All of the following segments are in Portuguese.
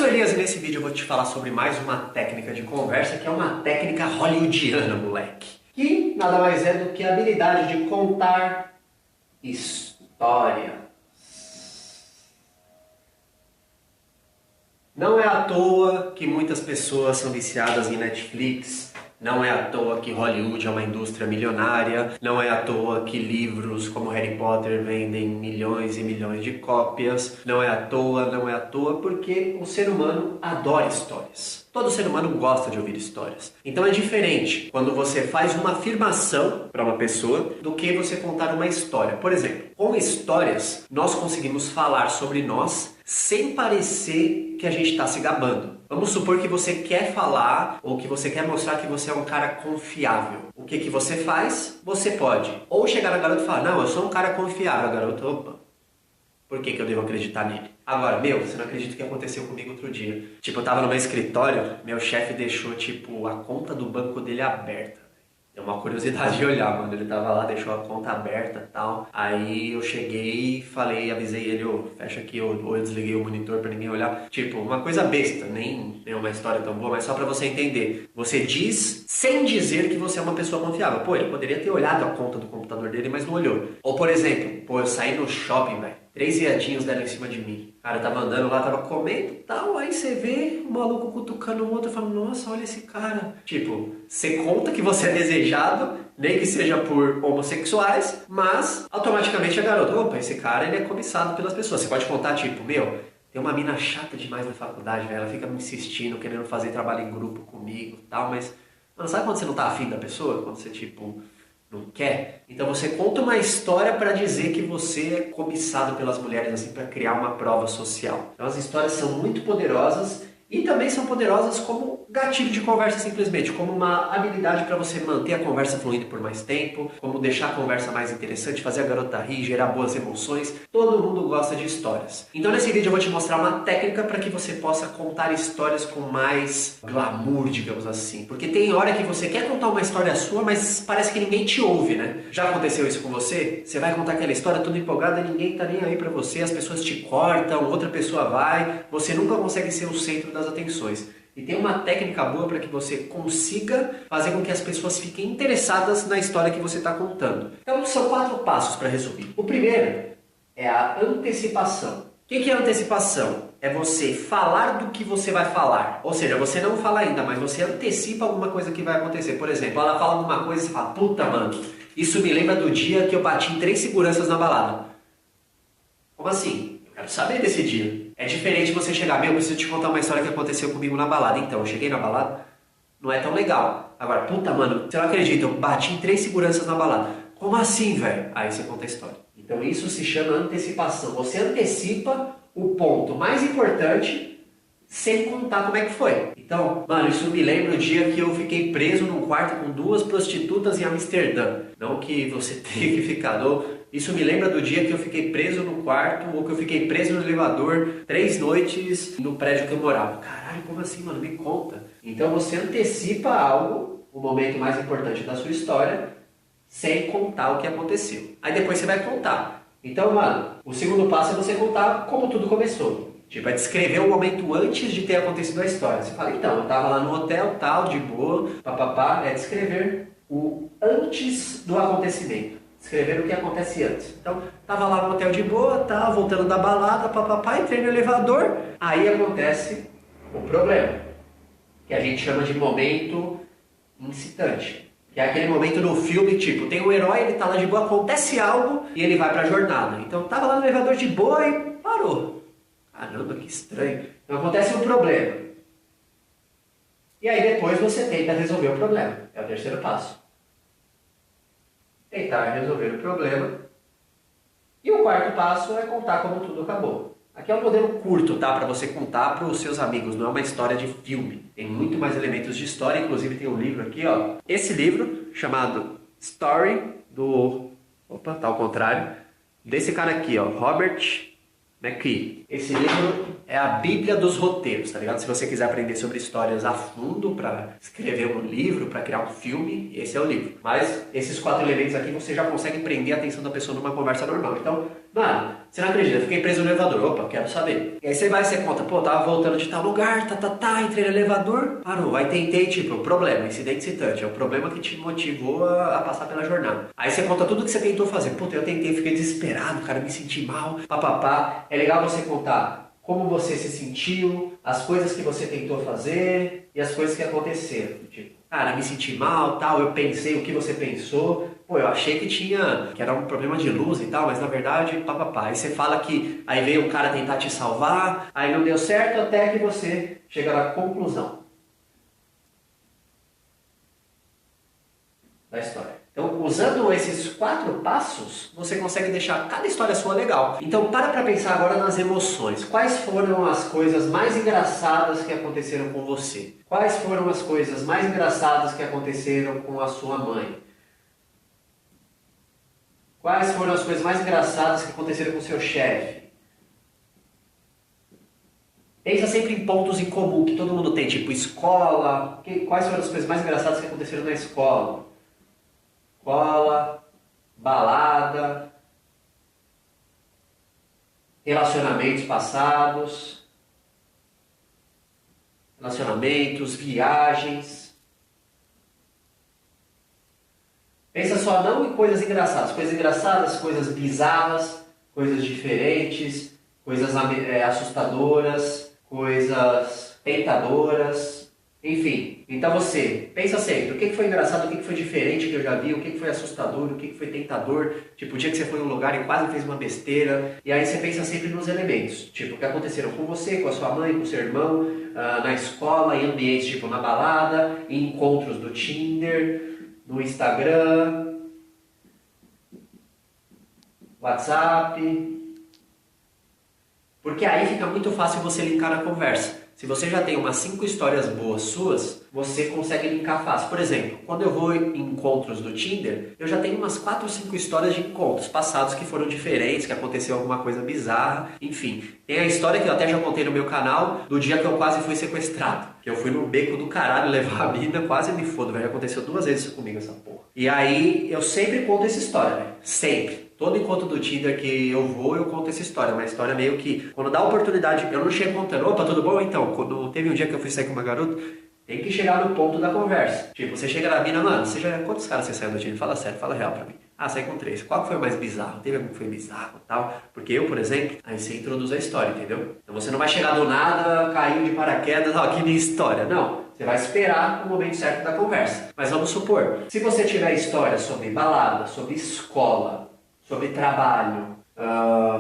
sou Elias e nesse vídeo eu vou te falar sobre mais uma técnica de conversa que é uma técnica hollywoodiana, moleque. Que nada mais é do que a habilidade de contar histórias. Não é à toa que muitas pessoas são viciadas em Netflix. Não é à toa que Hollywood é uma indústria milionária. Não é à toa que livros como Harry Potter vendem milhões e milhões de cópias. Não é à toa porque o ser humano adora histórias. Todo ser humano gosta de ouvir histórias. Então é diferente quando você faz uma afirmação para uma pessoa do que você contar uma história. Por exemplo, com histórias nós conseguimos falar sobre nós sem parecer que a gente está se gabando. Vamos supor que você quer falar ou que você quer mostrar que você é um cara confiável. O que você faz? Você pode ou chegar na garota e falar: não, eu sou um cara confiável. A garota, opa, por que eu devo acreditar nele? Agora, você não acredita o que aconteceu comigo outro dia. Tipo, eu tava no meu escritório, meu chefe deixou, a conta do banco dele aberta. Deu uma curiosidade de olhar, mano. Ele tava lá, deixou a conta aberta e tal. Aí eu cheguei e falei, avisei ele, fecha aqui, ou eu desliguei o monitor pra ninguém olhar. Tipo, uma coisa besta, nem é uma história tão boa, mas só pra você entender. Você diz sem dizer que você é uma pessoa confiável. Pô, ele poderia ter olhado a conta do computador dele, mas não olhou. Ou, por exemplo, eu saí no shopping, velho. 3 viadinhos deram em cima de mim. Cara, eu tava andando lá, tava comendo e tal. Aí você vê o maluco cutucando o outro e fala: nossa, olha esse cara. Tipo, você conta que você é desejado, nem que seja por homossexuais, mas automaticamente a garota: opa, esse cara ele é cobiçado pelas pessoas. Você pode contar, tipo, tem uma mina chata demais na faculdade, velho. Ela fica me insistindo, querendo fazer trabalho em grupo comigo e tal, mas, mano, sabe quando você não tá afim da pessoa? Quando você, não quer? Então você conta uma história para dizer que você é cobiçado pelas mulheres, assim, para criar uma prova social. Então as histórias são muito poderosas e também são poderosas como gatilho de conversa, simplesmente, como uma habilidade para você manter a conversa fluindo por mais tempo, como deixar a conversa mais interessante, fazer a garota rir, gerar boas emoções. Todo mundo gosta de histórias. Então nesse vídeo eu vou te mostrar uma técnica para que você possa contar histórias com mais glamour, digamos assim. Porque tem hora que você quer contar uma história sua, mas parece que ninguém te ouve, né? Já aconteceu isso com você? Você vai contar aquela história toda empolgada, ninguém tá nem aí pra você, as pessoas te cortam, outra pessoa vai, você nunca consegue ser o centro das atenções. E tem uma técnica boa para que você consiga fazer com que as pessoas fiquem interessadas na história que você está contando. Então são 4 passos para resumir. O primeiro é a antecipação. O que é antecipação? É você falar do que você vai falar. Ou seja, você não fala ainda, mas você antecipa alguma coisa que vai acontecer. Por exemplo, ela fala alguma coisa e você fala: puta, mano, isso me lembra do dia que eu bati em 3 seguranças na balada. Como assim? Eu quero saber desse dia. É diferente você chegar: eu preciso te contar uma história que aconteceu comigo na balada. Então, eu cheguei na balada, não é tão legal. Agora, puta, mano, você não acredita, eu bati em 3 seguranças na balada. Como assim, velho? Aí você conta a história. Então isso se chama antecipação. Você antecipa o ponto mais importante sem contar como é que foi. Então, mano, isso me lembra o dia que eu fiquei preso num quarto com 2 prostitutas em Amsterdã. Não que você tenha que ficar, não. Isso me lembra do dia que eu fiquei preso no quarto ou que eu fiquei preso no elevador 3 noites no prédio que eu morava. Caralho, como assim, mano? Me conta. Então você antecipa algo, o momento mais importante da sua história, sem contar o que aconteceu. Aí depois você vai contar. Então, mano, o segundo passo é você contar como tudo começou. É descrever o momento antes de ter acontecido a história. Você fala: então, eu tava lá no hotel, tal, de boa, papapá. É descrever o antes do acontecimento. Descrever o que acontece antes. Então, tava lá no hotel de boa, tal, voltando da balada, papapá, entrei no elevador. Aí acontece o problema, que a gente chama de momento incitante. Que é aquele momento no filme, tem um herói, ele tá lá de boa, acontece algo e ele vai pra jornada. Então tava lá no elevador de boa e parou. Caramba, que estranho. Então acontece um problema. E aí depois você tenta resolver o problema. É o terceiro passo. Tentar resolver o problema. E o quarto passo é contar como tudo acabou. Aqui é um modelo curto, tá? Para você contar para os seus amigos, não é uma história de filme. Tem muito mais elementos de história, inclusive tem um livro aqui, ó. Esse livro, chamado Story, do... Opa, tá ao contrário. Desse cara aqui, ó, Robert McKee. Esse livro é a Bíblia dos roteiros, tá ligado? Se você quiser aprender sobre histórias a fundo para escrever um livro, para criar um filme, esse é o livro. Mas esses 4 elementos aqui você já consegue prender a atenção da pessoa numa conversa normal. Então, mano, você não acredita, eu fiquei preso no elevador, opa, quero saber. E aí você conta, pô, tava voltando de tal lugar, entrei no elevador, parou. Aí tentei, tipo, problema, incidente excitante, é o problema que te motivou a passar pela jornada. Aí você conta tudo que você tentou fazer. Puta, eu tentei, fiquei desesperado, cara, me senti mal, papapá. É legal você contar como você se sentiu, as coisas que você tentou fazer e as coisas que aconteceram. Tipo, cara, me senti mal, tal, eu pensei o que você pensou. Pô, eu achei que era um problema de luz e tal, mas na verdade, papapá. Aí você fala que aí veio um cara tentar te salvar, aí não deu certo até que você chega na conclusão da história. Então, usando esses 4 passos, você consegue deixar cada história sua legal. Então, para pensar agora nas emoções. Quais foram as coisas mais engraçadas que aconteceram com você? Quais foram as coisas mais engraçadas que aconteceram com a sua mãe? Quais foram as coisas mais engraçadas que aconteceram com o seu chefe? Pensa sempre em pontos em comum que todo mundo tem, tipo escola. Quais foram as coisas mais engraçadas que aconteceram na escola? Escola, balada, relacionamentos passados, relacionamentos, viagens. Pensa só não em coisas engraçadas, coisas bizarras, coisas diferentes, coisas assustadoras, coisas tentadoras. Enfim, então você pensa sempre, o que foi engraçado, o que foi diferente que eu já vi, o que foi assustador, o que foi tentador, tipo o dia que você foi em um lugar e quase fez uma besteira, e aí você pensa sempre nos elementos, tipo o que aconteceram com você, com a sua mãe, com o seu irmão, na escola, em ambientes tipo na balada, em encontros do Tinder, no Instagram, WhatsApp, porque aí fica muito fácil você linkar a conversa. Se você já tem umas 5 histórias boas suas, você consegue linkar fácil. Por exemplo, quando eu vou em encontros do Tinder, eu já tenho umas 4 ou 5 histórias de encontros passados que foram diferentes, que aconteceu alguma coisa bizarra, enfim. Tem a história que eu até já contei no meu canal, do dia que eu quase fui sequestrado. Que eu fui no beco do caralho levar a mina, quase me fodo, velho. Aconteceu 2 vezes isso comigo, essa porra. E aí, eu sempre conto essa história, velho. Sempre. Todo encontro do Tinder que eu vou, eu conto essa história. Uma história meio que, quando dá a oportunidade, eu não chego contando, opa, tudo bom? Então, quando teve um dia que eu fui sair com uma garota, tem que chegar no ponto da conversa. Tipo, você chega na mina, mano, quantos caras você saiu do Tinder? Fala sério, fala real pra mim. Ah, saí com 3. Qual que foi o mais bizarro? Teve algum que foi bizarro e tal? Porque eu, por exemplo, aí você introduz a história, entendeu? Então você não vai chegar do nada, caiu de paraquedas, ó, aqui minha história. Não. Você vai esperar o momento certo da conversa. Mas vamos supor, se você tiver história sobre balada, sobre escola, sobre trabalho,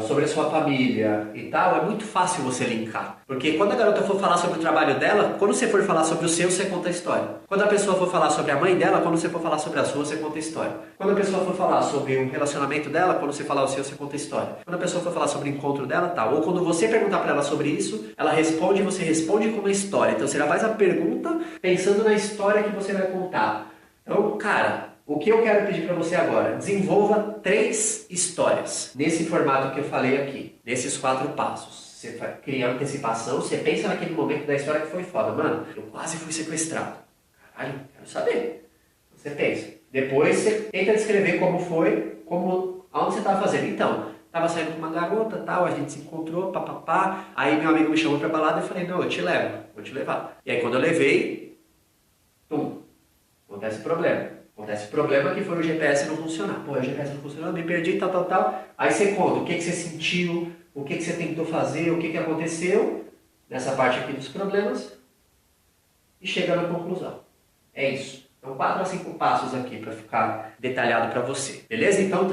sobre a sua família e tal, é muito fácil você linkar. Porque quando a garota for falar sobre o trabalho dela, quando você for falar sobre o seu, você conta a história. Quando a pessoa for falar sobre a mãe dela, quando você for falar sobre a sua, você conta a história. Quando a pessoa for falar sobre o relacionamento dela, quando você falar o seu, você conta a história. Quando a pessoa for falar sobre o encontro dela, tal. Ou quando você perguntar pra ela sobre isso, ela responde e você responde com uma história. Então você já faz a pergunta pensando na história que você vai contar. Então, cara, o que eu quero pedir para você agora? Desenvolva 3 histórias nesse formato que eu falei aqui, nesses 4 passos. Você cria antecipação, você pensa naquele momento da história que foi foda. Mano, eu quase fui sequestrado. Caralho, quero saber. Você pensa. Depois você tenta descrever como foi, aonde você estava fazendo. Então, tava saindo com uma garota, tal, a gente se encontrou, papapá. Aí meu amigo me chamou pra balada e eu falei, não, eu te levo, vou te levar. E aí quando eu levei, acontece o problema. Acontece o problema que foi o GPS não funcionar. Pô, o GPS não funcionou, me perdi, tal. Aí você conta o que você sentiu, o que você tentou fazer, o que aconteceu nessa parte aqui dos problemas e chega na conclusão. É isso. Então 4 a 5 passos aqui para ficar detalhado para você. Beleza? Então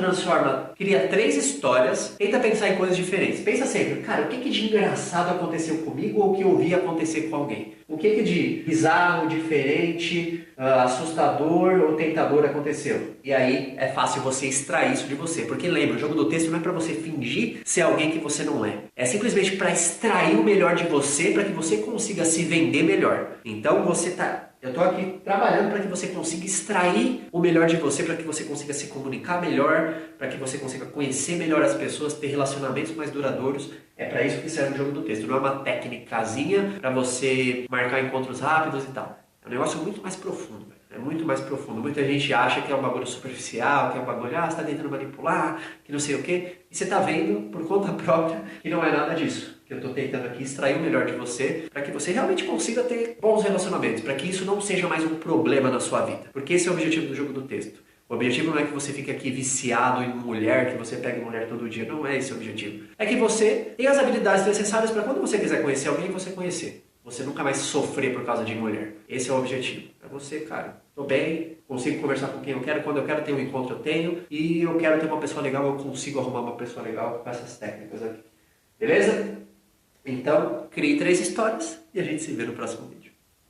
cria 3 histórias, tenta pensar em coisas diferentes. Pensa sempre, cara, o que de engraçado aconteceu comigo ou o que eu vi acontecer com alguém? O que de bizarro, diferente, assustador ou tentador aconteceu? E aí é fácil você extrair isso de você. Porque lembra, o jogo do texto não é para você fingir ser alguém que você não é. É simplesmente para extrair o melhor de você, para que você consiga se vender melhor. Então você tá Eu estou aqui trabalhando para que você consiga extrair o melhor de você, para que você consiga se comunicar melhor, para que você consiga conhecer melhor as pessoas, ter relacionamentos mais duradouros. É para isso que serve o jogo do texto. Não é uma técnicazinha para você marcar encontros rápidos e tal. É um negócio muito mais profundo, velho. É muito mais profundo. Muita gente acha que é um bagulho superficial, que é um bagulho, você está tentando manipular, que não sei o quê. E você está vendo, por conta própria, que não é nada disso. Que eu estou tentando aqui extrair o melhor de você, para que você realmente consiga ter bons relacionamentos, para que isso não seja mais um problema na sua vida. Porque esse é o objetivo do jogo do texto. O objetivo não é que você fique aqui viciado em mulher, que você pegue mulher todo dia. Não é esse o objetivo. É que você tenha as habilidades necessárias para quando você quiser conhecer alguém, você conhecer. Você nunca mais sofrer por causa de mulher. Esse é o objetivo. Pra você, cara. Tô bem, consigo conversar com quem eu quero, quando eu quero ter um encontro eu tenho, e eu quero ter uma pessoa legal, eu consigo arrumar uma pessoa legal com essas técnicas aqui. Beleza? Então, crie 3 histórias e a gente se vê no próximo vídeo.